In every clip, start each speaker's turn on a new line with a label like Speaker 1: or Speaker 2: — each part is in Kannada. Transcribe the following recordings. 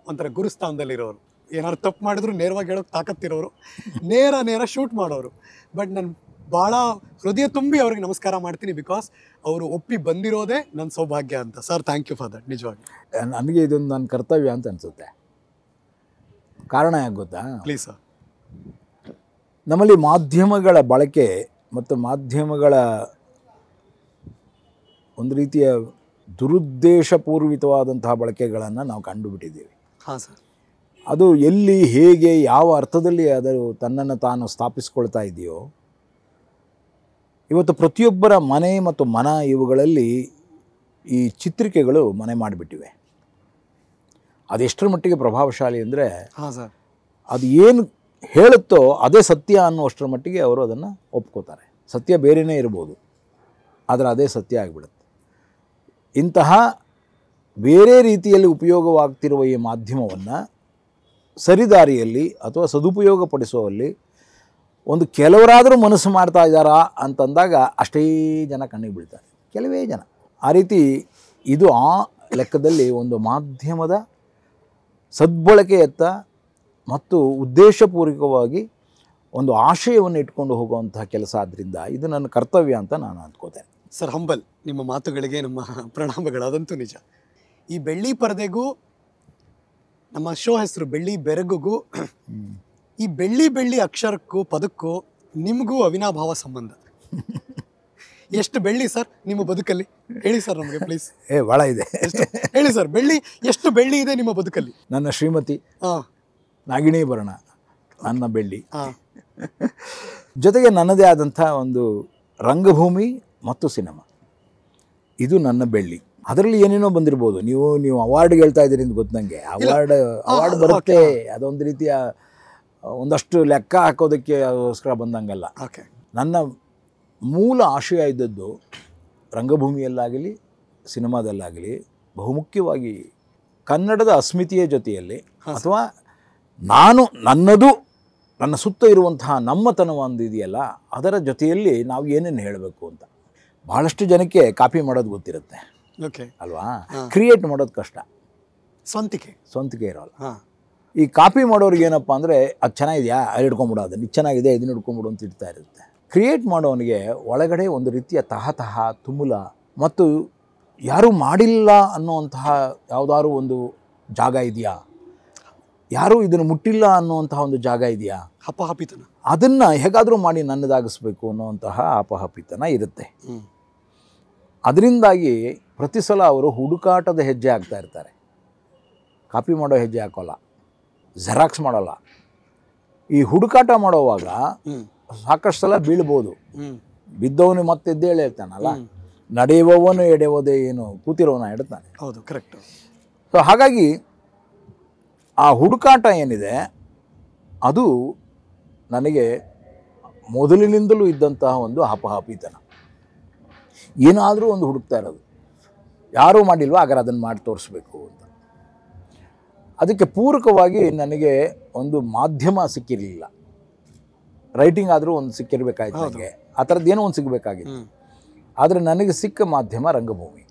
Speaker 1: ಒಂಥರ ಗುರುಸ್ಥಾನದಲ್ಲಿರೋರು, ಏನಾದ್ರು ತಪ್ಪು ಮಾಡಿದ್ರು ನೇರವಾಗಿ ಹೇಳೋಕೆ ತಾಕತ್ತಿರೋರು, ನೇರ ಶೂಟ್ ಮಾಡೋರು. ಬಟ್ ನಾನು ಭಾಳ ಹೃದಯ ತುಂಬಿ ಅವ್ರಿಗೆ ನಮಸ್ಕಾರ ಮಾಡ್ತೀನಿ, ಬಿಕಾಸ್ ಅವರು ಒಪ್ಪಿ ಬಂದಿರೋದೇ ನನ್ನ ಸೌಭಾಗ್ಯ ಅಂತ. Sir, thank you for that. ನಿಜವಾಗಿ
Speaker 2: ನನಗೆ ಇದೊಂದು ನನ್ನ ಕರ್ತವ್ಯ ಅಂತ ಅನಿಸುತ್ತೆ. ಕಾರಣ ಯಾಕೆ ಗೊತ್ತಾ?
Speaker 1: Please sir.
Speaker 2: ನಮ್ಮಲ್ಲಿ ಮಾಧ್ಯಮಗಳ ಬಳಕೆ ಮತ್ತು ಮಾಧ್ಯಮಗಳ ಒಂದು ರೀತಿಯ ದುರುದ್ದೇಶಪೂರ್ವಿತವಾದಂತಹ ಬಳಕೆಗಳನ್ನು ನಾವು ಕಂಡುಬಿಟ್ಟಿದ್ದೀವಿ.
Speaker 1: ಹಾಂ ಸರ್.
Speaker 2: ಅದು ಎಲ್ಲಿ, ಹೇಗೆ, ಯಾವ ಅರ್ಥದಲ್ಲಿ ಅದು ತನ್ನನ್ನು ತಾನು ಸ್ಥಾಪಿಸ್ಕೊಳ್ತಾ ಇದೆಯೋ, ಇವತ್ತು ಪ್ರತಿಯೊಬ್ಬರ ಮನೆ ಮತ್ತು ಮನ ಇವುಗಳಲ್ಲಿ ಈ ಚಿತ್ರಿಕೆಗಳು ಮನೆ ಮಾಡಿಬಿಟ್ಟಿವೆ. ಅದೆಷ್ಟರ ಮಟ್ಟಿಗೆ ಪ್ರಭಾವಶಾಲಿ ಅಂದರೆ,
Speaker 1: ಹಾಂ ಸರ್,
Speaker 2: ಅದು ಏನು ಹೇಳುತ್ತೋ ಅದೇ ಸತ್ಯ ಅನ್ನುವಷ್ಟರ ಮಟ್ಟಿಗೆ ಅವರು ಅದನ್ನು ಒಪ್ಕೋತಾರೆ. ಸತ್ಯ ಬೇರೆಯೇ ಇರ್ಬೋದು, ಆದರೆ ಅದೇ ಸತ್ಯ ಆಗಿಬಿಡುತ್ತೆ. ಇಂತಹ ಬೇರೆ ರೀತಿಯಲ್ಲಿ ಉಪಯೋಗವಾಗ್ತಿರುವ ಈ ಮಾಧ್ಯಮವನ್ನು ಸರಿದಾರಿಯಲ್ಲಿ ಅಥವಾ ಸದುಪಯೋಗಪಡಿಸುವಲ್ಲಿ ಒಂದು ಕೆಲವರಾದರೂ ಮನಸ್ಸು ಮಾಡ್ತಾ ಇದ್ದಾರಾ ಅಂತಂದಾಗ ಅಷ್ಟೇ ಜನ ಕಣ್ಣಿಗೆ ಬೀಳ್ತಾರೆ, ಕೆಲವೇ ಜನ. ಆ ರೀತಿ ಇದು ಆ ಲೆಕ್ಕದಲ್ಲಿ ಒಂದು ಮಾಧ್ಯಮದ ಸದ್ಬಳಕೆಯತ್ತ ಮತ್ತು ಉದ್ದೇಶಪೂರ್ವಕವಾಗಿ ಒಂದು ಆಶಯವನ್ನು ಇಟ್ಕೊಂಡು ಹೋಗುವಂತಹ ಕೆಲಸ. ಆದ್ದರಿಂದ ಇದು ನನ್ನ ಕರ್ತವ್ಯ ಅಂತ ನಾನು ಅಂದ್ಕೋತೇನೆ.
Speaker 1: Sir, humble. ನಿಮ್ಮ ಮಾತುಗಳಿಗೆ ನಮ್ಮ ಪ್ರಣಾಮಗಳು. ಅದಂತೂ ನಿಜ. ಈ ಬೆಳ್ಳಿ ಪರದೆಗೂ ನಮ್ಮ ಶೋ ಹೆಸರು ಬೆಳ್ಳಿ ಬೆರಗುಗೂ, ಈ ಬೆಳ್ಳಿ ಅಕ್ಷರಕ್ಕೂ ಪದಕ್ಕೂ ನಿಮಗೂ ಅವಿನಾಭಾವ ಸಂಬಂಧ. ಎಷ್ಟು ಬೆಳ್ಳಿ ಸರ್ ನಿಮ್ಮ ಬದುಕಲ್ಲಿ? ಹೇಳಿ ಸರ್ ನಮಗೆ ಪ್ಲೀಸ್.
Speaker 2: ಭಾಳ ಇದೆ.
Speaker 1: ಹೇಳಿ ಸರ್, ಎಷ್ಟು ಬೆಳ್ಳಿ ಇದೆ ನಿಮ್ಮ ಬದುಕಲ್ಲಿ?
Speaker 2: ನನ್ನ ಶ್ರೀಮತಿ ನಾಗಿಣೀಭರಣ ನನ್ನ ಬೆಳ್ಳಿ. ಜೊತೆಗೆ ನನ್ನದೇ ಆದಂಥ ಒಂದು ರಂಗಭೂಮಿ ಮತ್ತು ಸಿನಿಮಾ, ಇದು ನನ್ನ ಬೆಳ್ಳಿ. ಅದರಲ್ಲಿ ಏನೇನೋ ಬಂದಿರ್ಬೋದು. ನೀವು ಅವಾರ್ಡ್ಗೆ ಹೇಳ್ತಾ ಇದ್ದೀರಿ ಅಂತ ಗೊತ್ತು ನನಗೆ. ಅವಾರ್ಡ್ ಬರುತ್ತೆ, ಅದೊಂದು ರೀತಿಯ ಒಂದಷ್ಟು ಲೆಕ್ಕ ಹಾಕೋದಕ್ಕೆ ಅದಕ್ಕೋಸ್ಕರ ಬಂದಂಗಲ್ಲ. ನನ್ನ ಮೂಲ ಆಶಯ ಇದ್ದದ್ದು ರಂಗಭೂಮಿಯಲ್ಲಾಗಲಿ ಸಿನಿಮಾದಲ್ಲಾಗಲಿ ಬಹುಮುಖ್ಯವಾಗಿ ಕನ್ನಡದ ಅಸ್ಮಿತೆಯ ಜೊತೆಯಲ್ಲಿ, ಅಥವಾ ನನ್ನದು ನನ್ನ ಸುತ್ತ ಇರುವಂತಹ ನಮ್ಮತನ ಒಂದು ಇದೆಯಲ್ಲ, ಅದರ ಜೊತೆಯಲ್ಲಿ ನಾವು ಏನೇನು ಹೇಳಬೇಕು ಅಂತ. ಭಾಳಷ್ಟು ಜನಕ್ಕೆ ಕಾಪಿ ಮಾಡೋದು ಗೊತ್ತಿರುತ್ತೆ ಅಲ್ವಾ, ಕ್ರಿಯೇಟ್ ಮಾಡೋದು ಕಷ್ಟ, ಸ್ವಂತಿಕೆ ಇರೋಲ್ಲ. ಈ ಕಾಪಿ ಮಾಡೋರಿಗೆ ಏನಪ್ಪ ಅಂದರೆ, ಅದು ಚೆನ್ನಾಗಿದೆಯಾ ಅದು ಹಿಡ್ಕೊಂಬಿಡು, ಅದನ್ನು ಇದು ಚೆನ್ನಾಗಿದೆ ಇದನ್ನು ಹಿಡ್ಕೊಂಬಿಡು ಅಂತ ಇಡ್ತಾ ಇರುತ್ತೆ. ಕ್ರಿಯೇಟ್ ಮಾಡೋನಿಗೆ ಒಳಗಡೆ ಒಂದು ರೀತಿಯ ತಹತಹ ತುಮುಲ ಮತ್ತು ಯಾರೂ ಮಾಡಿಲ್ಲ ಅನ್ನುವಂತಹ ಯಾವುದಾದ್ರು ಒಂದು ಜಾಗ ಇದೆಯಾ, ಯಾರೂ ಇದನ್ನು ಮುಟ್ಟಿಲ್ಲ ಅನ್ನುವಂತಹ ಒಂದು ಜಾಗ ಇದೆಯಾ,
Speaker 1: ಹಪಹಪಿತನ,
Speaker 2: ಅದನ್ನು ಹೇಗಾದರೂ ಮಾಡಿ ನನ್ನದಾಗಿಸ್ಬೇಕು ಅನ್ನುವಂತಹ ಅಪಹಪಿತನ ಇರುತ್ತೆ. ಅದರಿಂದಾಗಿ ಪ್ರತಿ ಸಲ ಅವರು ಹುಡುಕಾಟದ ಹೆಜ್ಜೆ ಆಗ್ತಾ ಇರ್ತಾರೆ. ಕಾಪಿ ಮಾಡೋ ಹೆಜ್ಜೆ ಹಾಕೋಲ್ಲ, ಜೆರಾಕ್ಸ್ ಮಾಡೋಲ್ಲ. ಈ ಹುಡುಕಾಟ ಮಾಡೋವಾಗ ಸಾಕಷ್ಟು ಸಲ ಬೀಳ್ಬೋದು. ಬಿದ್ದವನು ಮತ್ತೆ ಎದ್ದೇಳಿ ಹೇಳ್ತಾನಲ್ಲ, ನಡೆಯುವವನು ಎಡೆಯೋದೇ ಏನು, ಕೂತಿರೋವನ ಎಡ್ತಾನೆ.
Speaker 1: ಹೌದು, ಕರೆಕ್ಟ್.
Speaker 2: ಸೊ ಹಾಗಾಗಿ ಆ ಹುಡುಕಾಟ ಏನಿದೆ ಅದು ನನಗೆ ಮೊದಲಿನಿಂದಲೂ ಇದ್ದಂತಹ ಒಂದು ಹಪಹಪಿತನ. ಏನಾದರೂ ಒಂದು ಹುಡುಕ್ತಾ ಇರೋದು, ಯಾರೂ ಮಾಡಿಲ್ವ ಹಾಗಾದ್ರೆ ಅದನ್ನು ಮಾಡಿ ತೋರಿಸ್ಬೇಕು ಅಂತ. ಅದಕ್ಕೆ ಪೂರಕವಾಗಿ ನನಗೆ ಒಂದು ಮಾಧ್ಯಮ ಸಿಕ್ಕಿರಲಿಲ್ಲ. ರೈಟಿಂಗ್ ಆದರೂ ಒಂದು ಸಿಕ್ಕಿರಬೇಕಾಯ್ತು ನನಗೆ, ಆ ಥರದ್ದೇನೋ ಒಂದು ಸಿಗಬೇಕಾಗಿತ್ತು. ಆದರೆ ನನಗೆ ಸಿಕ್ಕ ಮಾಧ್ಯಮ ರಂಗಭೂಮಿ.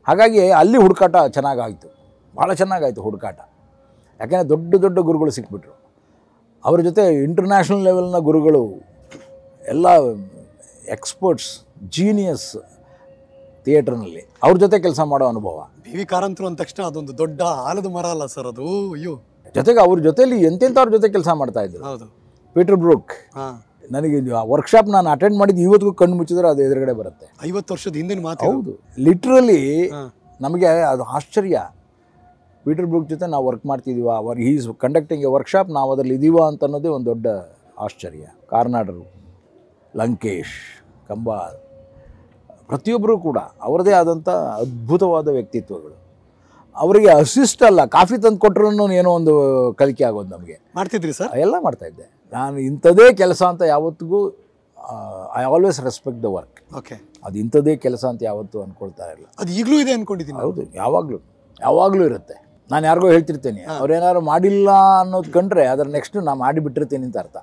Speaker 2: ಹಾಗಾಗಿ ಅಲ್ಲಿ ಹುಡುಕಾಟ ಚೆನ್ನಾಗಾಯಿತು, ಭಾಳ ಚೆನ್ನಾಗಾಯಿತು ಹುಡುಕಾಟ. ಯಾಕೆಂದರೆ ದೊಡ್ಡ ದೊಡ್ಡ ಗುರುಗಳು ಸಿಕ್ಬಿಟ್ರು. ಅವ್ರ ಜೊತೆ ಇಂಟರ್ನ್ಯಾಷನಲ್ ಲೆವೆಲ್ನ ಗುರುಗಳು, ಎಲ್ಲ ಎಕ್ಸ್ಪರ್ಟ್ಸ್, ಜೀನಿಯಸ್ ಥಿಯೇಟ್ರ್ನಲ್ಲಿ, ಅವ್ರ ಜೊತೆ ಕೆಲಸ ಮಾಡೋ ಅನುಭವ.
Speaker 1: ಬಿ.ವಿ. ಕಾರಂತರು ಅಂದ ತಕ್ಷಣ ಅದೊಂದು ದೊಡ್ಡ ಆಲದ ಮರ ಅಲ್ಲ ಸರ್ ಅದು. ಅಯ್ಯೋ,
Speaker 2: ಜೊತೆಗೆ ಅವ್ರ ಜೊತೆಯಲ್ಲಿ ಎಂತೆಂಥವ್ರ ಜೊತೆ ಕೆಲಸ ಮಾಡ್ತಾಯಿದ್ರು.
Speaker 1: ಹೌದು,
Speaker 2: ಪೀಟರ್ ಬ್ರೂಕ್. ನನಗೆ ವರ್ಕ್ಶಾಪ್ ನಾನು ಅಟೆಂಡ್ ಮಾಡಿದ್ದು ಇವತ್ತಿಗೂ ಕಣ್ಣು ಮುಚ್ಚಿದ್ರೆ ಅದು ಎದುರುಗಡೆ ಬರುತ್ತೆ.
Speaker 1: 50 ವರ್ಷದ ಹಿಂದಿನ ಮಾತು.
Speaker 2: ಹೌದು, ಲಿಟ್ರಲಿ ನಮಗೆ ಅದು ಆಶ್ಚರ್ಯ. ಪೀಟರ್ ಬ್ರೂಕ್ ಜೊತೆ ನಾವು ವರ್ಕ್ ಮಾಡ್ತಿದ್ದೀವ, ಈಸ್ ಕಂಡಕ್ಟಿಂಗ್ ಎ ವರ್ಕ್ಶಾಪ್, ನಾವು ಅದರಲ್ಲಿ ಇದ್ದೀವ ಅಂತ ಅನ್ನೋದೇ ಒಂದು ದೊಡ್ಡ ಆಶ್ಚರ್ಯ. ಕಾರ್ನಾಡರು, ಲಂಕೇಶ್, ಕಂಬಾಲ್, ಪ್ರತಿಯೊಬ್ಬರೂ ಕೂಡ ಅವರದೇ ಆದಂಥ ಅದ್ಭುತವಾದ ವ್ಯಕ್ತಿತ್ವಗಳು. ಅವರಿಗೆ ಅಸಿಸ್ಟ್ ಅಲ್ಲ, ಕಾಫಿ ತಂದು ಕೊಟ್ಟರು ಏನೋ ಒಂದು ಕಲಿಕೆ ಆಗೋದು ನಮಗೆ.
Speaker 1: ಮಾಡ್ತಿದ್ರಿ ಸರ್?
Speaker 2: ಎಲ್ಲ ಮಾಡ್ತಾಯಿದ್ದೆ ನಾನು. ಇಂಥದೇ ಕೆಲಸ ಅಂತ ಯಾವತ್ತಿಗೂ I always respect the work.
Speaker 1: Okay,
Speaker 2: ಅದು ಇಂಥದೇ ಕೆಲಸ ಅಂತ ಯಾವತ್ತೂ ಅಂದ್ಕೊಳ್ತಾ ಇರಲ್ಲ.
Speaker 1: ಅದು ಈಗಲೂ ಇದೆ ಅಂದ್ಕೊಂಡಿದ್ದೀನಿ.
Speaker 2: ಹೌದು, ಯಾವಾಗಲೂ ಇರುತ್ತೆ. ನಾನು ಯಾರಿಗೋ ಹೇಳ್ತಿರ್ತೇನೆ, ಅವ್ರೇನಾದ್ರು ಮಾಡಿಲ್ಲ ಅನ್ನೋದು ಕಂಡ್ರೆ ಅದರ ನೆಕ್ಸ್ಟ್ ನಾನು ಮಾಡಿಬಿಟ್ಟಿರ್ತೀನಿ ಅಂತ ಅರ್ಥ.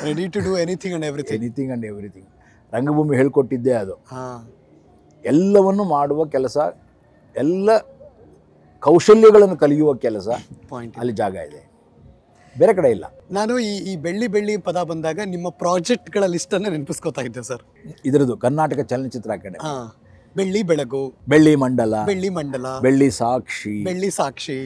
Speaker 1: Ready to do anything and everything. ರಂಗಭೂಮಿ ಹೇಳ್ಕೊಟ್ಟಿದ್ದೇ ಅದು. ಎಲ್ಲವನ್ನು ಮಾಡುವ ಕೆಲಸ
Speaker 2: ಎಲ್ಲ ಕೌಶಲ್ಯಗಳನ್ನು ಕಲಿಯುವ ಕೆಲಸ
Speaker 1: ಪಾಯಿಂಟ್.
Speaker 2: ಅಲ್ಲಿ ಜಾಗ ಇದೆ, ಬೇರೆ ಕಡೆ ಇಲ್ಲ.
Speaker 1: ನಾನು ಈ ಬೆಳ್ಳಿ ಬೆಳ್ಳಿ ಪದ ಬಂದಾಗ ನಿಮ್ಮ ಪ್ರಾಜೆಕ್ಟ್ಗಳ ಲಿಸ್ಟನ್ನು ನೆನಪಿಸ್ಕೋತಾ ಇದ್ದೆ ಸರ್.
Speaker 2: ಇದರದು ಕರ್ನಾಟಕ ಚಲನಚಿತ್ರ ಅಕಾಡೆಮಿ,
Speaker 1: ಬೆಳ್ಳಿ ಬೆಳಗು,
Speaker 2: ಬೆಳ್ಳಿ ಮಂಡಲ,
Speaker 1: ಬೆಳ್ಳಿ ಮಂಡಲ,
Speaker 2: ಬೆಳ್ಳಿ ಸಾಕ್ಷಿ,
Speaker 1: ಬೆಳ್ಳಿ ಸಾಕ್ಷಿ,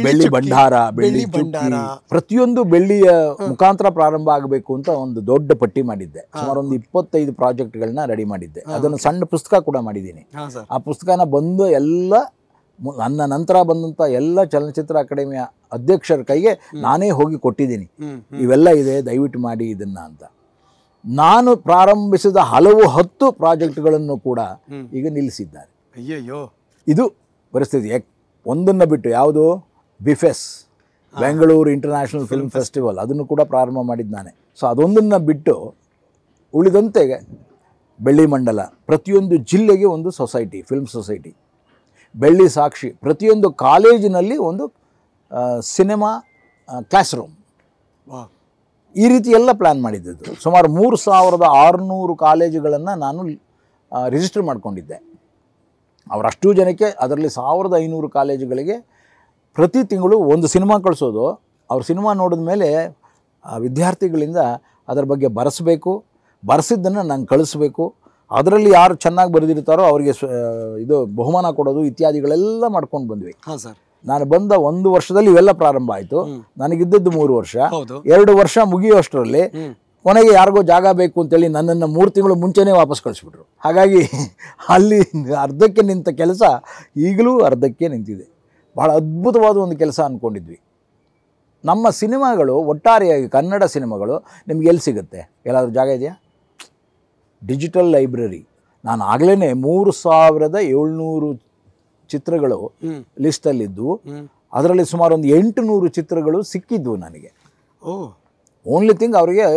Speaker 2: ಬೆಳ್ಳಿ ಭಂಡಾರ,
Speaker 1: ಬೆಳ್ಳಿ
Speaker 2: ಬೆಳ್ಳಿ
Speaker 1: ಭಂಡಾರ,
Speaker 2: ಪ್ರತಿಯೊಂದು ಬೆಳ್ಳಿಯ ಮುಖಾಂತರ ಪ್ರಾರಂಭ ಆಗಬೇಕು ಅಂತ ಒಂದು ದೊಡ್ಡ ಪಟ್ಟಿ ಮಾಡಿದ್ದೆ. ಸುಮಾರು ಒಂದು 25 ಪ್ರಾಜೆಕ್ಟ್ಗಳನ್ನ ರೆಡಿ ಮಾಡಿದ್ದೆ. ಅದನ್ನು ಸಣ್ಣ ಪುಸ್ತಕ ಕೂಡ ಮಾಡಿದ್ದೀನಿ. ಆ ಪುಸ್ತಕನ ಬಂದು ಎಲ್ಲ ನನ್ನ ನಂತರ ಬಂದಂಥ ಎಲ್ಲ ಚಲನಚಿತ್ರ ಅಕಾಡೆಮಿಯ ಅಧ್ಯಕ್ಷರ ಕೈಗೆ ನಾನೇ ಹೋಗಿ ಕೊಟ್ಟಿದ್ದೀನಿ. ಇವೆಲ್ಲ ಇದೆ, ದಯವಿಟ್ಟು ಮಾಡಿ ಇದನ್ನ ಅಂತ. ನಾನು ಪ್ರಾರಂಭಿಸಿದ ಹಲವು 10 ಪ್ರಾಜೆಕ್ಟ್ಗಳನ್ನು ಕೂಡ ಈಗ ನಿಲ್ಲಿಸಿದ್ದಾರೆ.
Speaker 1: ಅಯ್ಯಯ್ಯೋ,
Speaker 2: ಇದು ಪರಿಸ್ಥಿತಿ. ಒಂದನ್ನು ಬಿಟ್ಟು ಯಾವುದು ಬಿಫೆಸ್, ಬೆಂಗಳೂರು ಇಂಟರ್ನ್ಯಾಷನಲ್ ಫಿಲ್ಮ್ ಫೆಸ್ಟಿವಲ್, ಅದನ್ನು ಕೂಡ ಪ್ರಾರಂಭ ಮಾಡಿದ್ದು ನಾನೇ. ಸೊ ಅದೊಂದನ್ನು ಬಿಟ್ಟು ಉಳಿದಂತೆ ಬೆಳ್ಳಿ ಮಂಡಲ, ಪ್ರತಿಯೊಂದು ಜಿಲ್ಲೆಗೆ ಒಂದು ಸೊಸೈಟಿ, ಫಿಲ್ಮ್ ಸೊಸೈಟಿ, ಬೆಳ್ಳಿ ಸಾಕ್ಷಿ, ಪ್ರತಿಯೊಂದು ಕಾಲೇಜಿನಲ್ಲಿ ಒಂದು ಸಿನಿಮಾ ಕ್ಲಾಸ್ ರೂಮ್, ಈ ರೀತಿ ಎಲ್ಲ ಪ್ಲ್ಯಾನ್ ಮಾಡಿದ್ದದ್ದು. ಸುಮಾರು 3600 ಕಾಲೇಜುಗಳನ್ನು ನಾನು ರಿಜಿಸ್ಟರ್ ಮಾಡಿಕೊಂಡಿದ್ದೆ. ಅವರಷ್ಟು ಜನಕ್ಕೆ, ಅದರಲ್ಲಿ 1500 ಕಾಲೇಜುಗಳಿಗೆ ಪ್ರತಿ ತಿಂಗಳು ಒಂದು ಸಿನಿಮಾ ಕಳಿಸೋದು. ಅವ್ರ ಸಿನಿಮಾ ನೋಡಿದ ಮೇಲೆ ವಿದ್ಯಾರ್ಥಿಗಳಿಂದ ಅದರ ಬಗ್ಗೆ ಬರೆಸಬೇಕು, ಬರೆಸಿದ್ದನ್ನು ನಂಗೆ ಕಳಿಸ್ಬೇಕು, ಅದರಲ್ಲಿ ಯಾರು ಚೆನ್ನಾಗಿ ಬರೆದಿರ್ತಾರೋ ಅವರಿಗೆ ಇದು ಬಹುಮಾನ ಕೊಡೋದು ಇತ್ಯಾದಿಗಳೆಲ್ಲ ಮಾಡ್ಕೊಂಡು ಬಂದ್ವಿ.
Speaker 1: ಹಾಂ ಸರ್.
Speaker 2: ನಾನು ಬಂದ 1 ವರ್ಷದಲ್ಲಿ ಇವೆಲ್ಲ ಪ್ರಾರಂಭ ಆಯಿತು. ನನಗಿದ್ದದ್ದು 3 ವರ್ಷ. 2 ವರ್ಷ ಮುಗಿಯುವಷ್ಟರಲ್ಲಿ ಕೊನೆಗೆ ಯಾರಿಗೋ ಜಾಗ ಬೇಕು ಅಂತೇಳಿ ನನ್ನನ್ನು 3 ತಿಂಗಳು ಮುಂಚೆನೇ ವಾಪಸ್ ಕಳಿಸ್ಬಿಟ್ರು. ಹಾಗಾಗಿ ಅಲ್ಲಿ ಅರ್ಧಕ್ಕೆ ನಿಂತ ಕೆಲಸ ಈಗಲೂ ಅರ್ಧಕ್ಕೆ ನಿಂತಿದೆ. ಭಾಳ ಅದ್ಭುತವಾದ ಒಂದು ಕೆಲಸ ಅಂದ್ಕೊಂಡಿದ್ವಿ. ನಮ್ಮ ಸಿನಿಮಾಗಳು ಒಟ್ಟಾರೆಯಾಗಿ, ಕನ್ನಡ ಸಿನಿಮಾಗಳು ನಿಮ್ಗೆ ಎಲ್ಲಿ ಸಿಗುತ್ತೆ? ಎಲ್ಲಾದರೂ ಜಾಗ ಇದೆಯಾ? Digital library. ನಾನು ಆಗಲೇ 3700 ಚಿತ್ರಗಳು ಲಿಸ್ಟಲ್ಲಿದ್ದು, ಅದರಲ್ಲಿ ಸುಮಾರು ಒಂದು 800 ಚಿತ್ರಗಳು ಸಿಕ್ಕಿದ್ವು ನನಗೆ. ಓನ್ಲಿ ಥಿಂಗ್ ಅವರಿಗೆ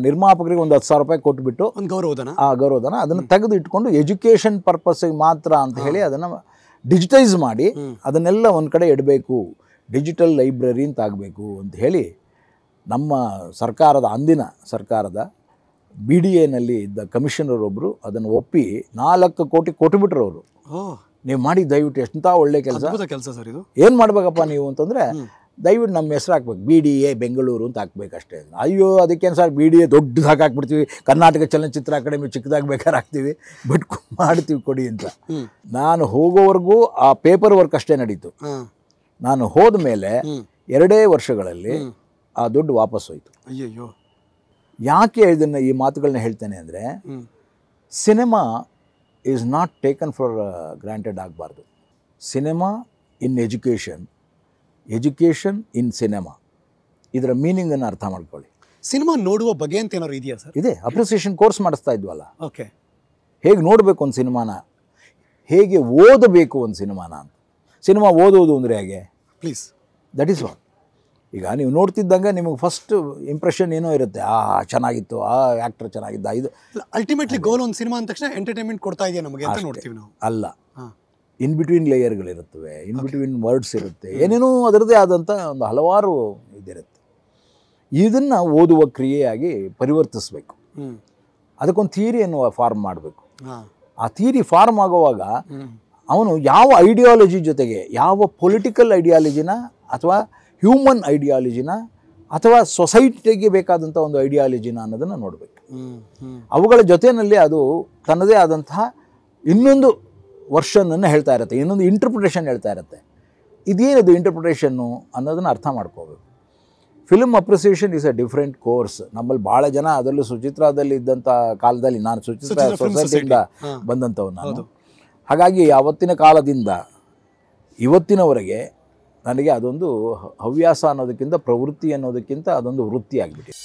Speaker 2: ನಿರ್ಮಾಪಕರಿಗೆ ಒಂದು 10,000 ರೂಪಾಯಿ ಕೊಟ್ಬಿಟ್ಟು
Speaker 1: ಒಂದು
Speaker 2: ಗೌರವಧನ ಅದನ್ನು ತೆಗೆದು ಇಟ್ಕೊಂಡು ಎಜುಕೇಷನ್ ಪರ್ಪಸ್ಸಿಗೆ ಮಾತ್ರ ಅಂತ ಹೇಳಿ ಅದನ್ನು ಡಿಜಿಟೈಸ್ ಮಾಡಿ ಅದನ್ನೆಲ್ಲ ಒಂದು ಕಡೆ ಇಡಬೇಕು, ಡಿಜಿಟಲ್ ಲೈಬ್ರರಿ ಅಂತ ಆಗಬೇಕು ಅಂತ ಹೇಳಿ ನಮ್ಮ ಸರ್ಕಾರದ, ಅಂದಿನ ಸರ್ಕಾರದ BDAನಲ್ಲಿ ಇದ್ದ ಕಮಿಷನರ್ ಒಬ್ಬರು ಅದನ್ನು ಒಪ್ಪಿ 4 ಕೋಟಿ ಕೊಟ್ಟುಬಿಟ್ರು ಅವರು. ನೀವು ಮಾಡಿ ದಯವಿಟ್ಟು, ಎಂಥ ಒಳ್ಳೆ ಕೆಲಸ
Speaker 1: ಸರ್ ಇದು.
Speaker 2: ಏನು ಮಾಡಬೇಕಪ್ಪ ನೀವು ಅಂತಂದರೆ, ದಯವಿಟ್ಟು ನಮ್ಮ ಹೆಸರು ಹಾಕ್ಬೇಕು, BDA ಬೆಂಗಳೂರು ಅಂತ ಹಾಕ್ಬೇಕಷ್ಟೇ. ಅಯ್ಯೋ ಅದಕ್ಕೇನು ಸರ್, BDA ದೊಡ್ಡದು ಹಾಕ್ಬಿಡ್ತೀವಿ, ಕರ್ನಾಟಕ ಚಲನಚಿತ್ರ ಅಕಾಡೆಮಿ ಚಿಕ್ಕದಾಗಿ ಬೇಕಾದ್ರೆ ಹಾಕ್ತೀವಿ, ಬಟ್ ಮಾಡ್ತೀವಿ ಕೊಡಿ ಅಂತ. ನಾನು ಹೋಗೋವರೆಗೂ ಆ ಪೇಪರ್ ವರ್ಕ್ ಅಷ್ಟೇ ನಡೀತು. ನಾನು ಹೋದ ಮೇಲೆ 2 ವರ್ಷಗಳಲ್ಲಿ ಆ ದುಡ್ಡು ವಾಪಸ್ ಹೋಯಿತು.
Speaker 1: ಅಯ್ಯಯ್ಯೋ,
Speaker 2: ಯಾಕೆ ಇದನ್ನು, ಈ ಮಾತುಗಳನ್ನ ಹೇಳ್ತೇನೆ ಅಂದರೆ, cinema is not taken for granted ಆಗಬಾರ್ದು. Cinema in education, education in cinema, ಇದರ ಮೀನಿಂಗನ್ನು ಅರ್ಥ ಮಾಡ್ಕೊಳ್ಳಿ.
Speaker 1: ಸಿನಿಮಾ ನೋಡುವ ಬಗೆ ಅಂತ ಏನಾದ್ರು ಇದೆಯಾ ಸರ್?
Speaker 2: ಇದೆ, ಅಪ್ರಿಸಿಯೇಷನ್ ಕೋರ್ಸ್ ಮಾಡಿಸ್ತಾ ಇದ್ವಲ್ಲ.
Speaker 1: ಓಕೆ,
Speaker 2: ಹೇಗೆ ನೋಡಬೇಕು ಒಂದು ಸಿನಿಮಾನ, ಹೇಗೆ ಓದಬೇಕು ಒಂದು ಸಿನಿಮಾನ ಅಂತ. ಸಿನಿಮಾ ಓದೋದು ಅಂದರೆ ಹೇಗೆ?
Speaker 1: Please,
Speaker 2: that is what. ಈಗ ನೀವು ನೋಡ್ತಿದ್ದಂಗೆ ನಿಮಗೆ ಫಸ್ಟ್ ಇಂಪ್ರೆಷನ್ ಏನೋ ಇರುತ್ತೆ, ಚೆನ್ನಾಗಿತ್ತು, ಆ್ಯಕ್ಟರ್ ಚೆನ್ನಾಗಿದ್ದ, ಇದು
Speaker 1: ಅಲ್ಟಿಮೇಟ್ಲಿ ಗೋಲ್. ಒಂದು ಸಿನಿಮಾ ಅಂದ ತಕ್ಷಣ ಎಂಟರ್ಟೈನ್ಮೆಂಟ್ ಕೊಡ್ತಾ ಇದೆಯಾ ನಮಗೆ ಅಂತ ನೋಡ್ತೀವಿ ನಾವು.
Speaker 2: ಅಲ್ಲ, ಇನ್ ಬಿಟ್ವೀನ್ ಲೇಯರ್ಗಳಿರುತ್ತವೆ, ಇನ್ ಬಿಟ್ವೀನ್ ವರ್ಡ್ಸ್ ಇರುತ್ತೆ, ಏನೇನೋ ಅದರದ್ದೇ ಆದಂಥ ಒಂದು ಹಲವಾರು ಇದಿರುತ್ತೆ. ಇದನ್ನು ಓದುವ ಕ್ರಿಯೆಯಾಗಿ ಪರಿವರ್ತಿಸಬೇಕು. ಅದಕ್ಕೊಂದು ಥಿಯರಿಯನ್ನು ಫಾರ್ಮ್ ಮಾಡಬೇಕು. ಆ ಥಿಯರಿ ಫಾರ್ಮ್ ಆಗುವಾಗ ಅವನು ಯಾವ ಐಡಿಯಾಲಜಿ ಜೊತೆಗೆ, ಯಾವ ಪೊಲಿಟಿಕಲ್ ಐಡಿಯಾಲಜಿನ ಅಥವಾ ಹ್ಯೂಮನ್ ಐಡಿಯಾಲಜಿನ ಅಥವಾ ಸೊಸೈಟಿಗೆ ಬೇಕಾದಂಥ ಒಂದು ಐಡಿಯಾಲಜಿನ ಅನ್ನೋದನ್ನು ನೋಡಬೇಕು. ಅವುಗಳ ಜೊತೆಯಲ್ಲಿ ಅದು ತನ್ನದೇ ಆದಂತಹ ಇನ್ನೊಂದು ವರ್ಷನನ್ನು ಹೇಳ್ತಾ ಇರುತ್ತೆ, ಇನ್ನೊಂದು ಇಂಟರ್ಪ್ರಿಟೇಷನ್ ಹೇಳ್ತಾ ಇರುತ್ತೆ. ಇದೇನಿದು ಇಂಟರ್ಪ್ರಿಟೇಷನ್ನು ಅನ್ನೋದನ್ನು ಅರ್ಥ ಮಾಡ್ಕೋಬೇಕು. Film appreciation is a different course. ನಮ್ಮಲ್ಲಿ ಭಾಳ ಜನ, ಅದರಲ್ಲೂ ಸುಚಿತ್ರಾದಲ್ಲಿ ಇದ್ದಂಥ ಕಾಲದಲ್ಲಿ, ನಾನು ಸುಚಿತ್ರಾ ಸೊಸೈಟಿಯಿಂದ ಬಂದಂಥವ್ರು ನಾನು. ಹಾಗಾಗಿ ಆವತ್ತಿನ ಕಾಲದಿಂದ ಇವತ್ತಿನವರೆಗೆ ನನಗೆ ಅದೊಂದು ಹವ್ಯಾಸ ಅನ್ನೋದಕ್ಕಿಂತ, ಪ್ರವೃತ್ತಿ ಅನ್ನೋದಕ್ಕಿಂತ ಅದೊಂದು ವೃತ್ತಿ ಆಗಿಬಿಟ್ಟಿದೆ.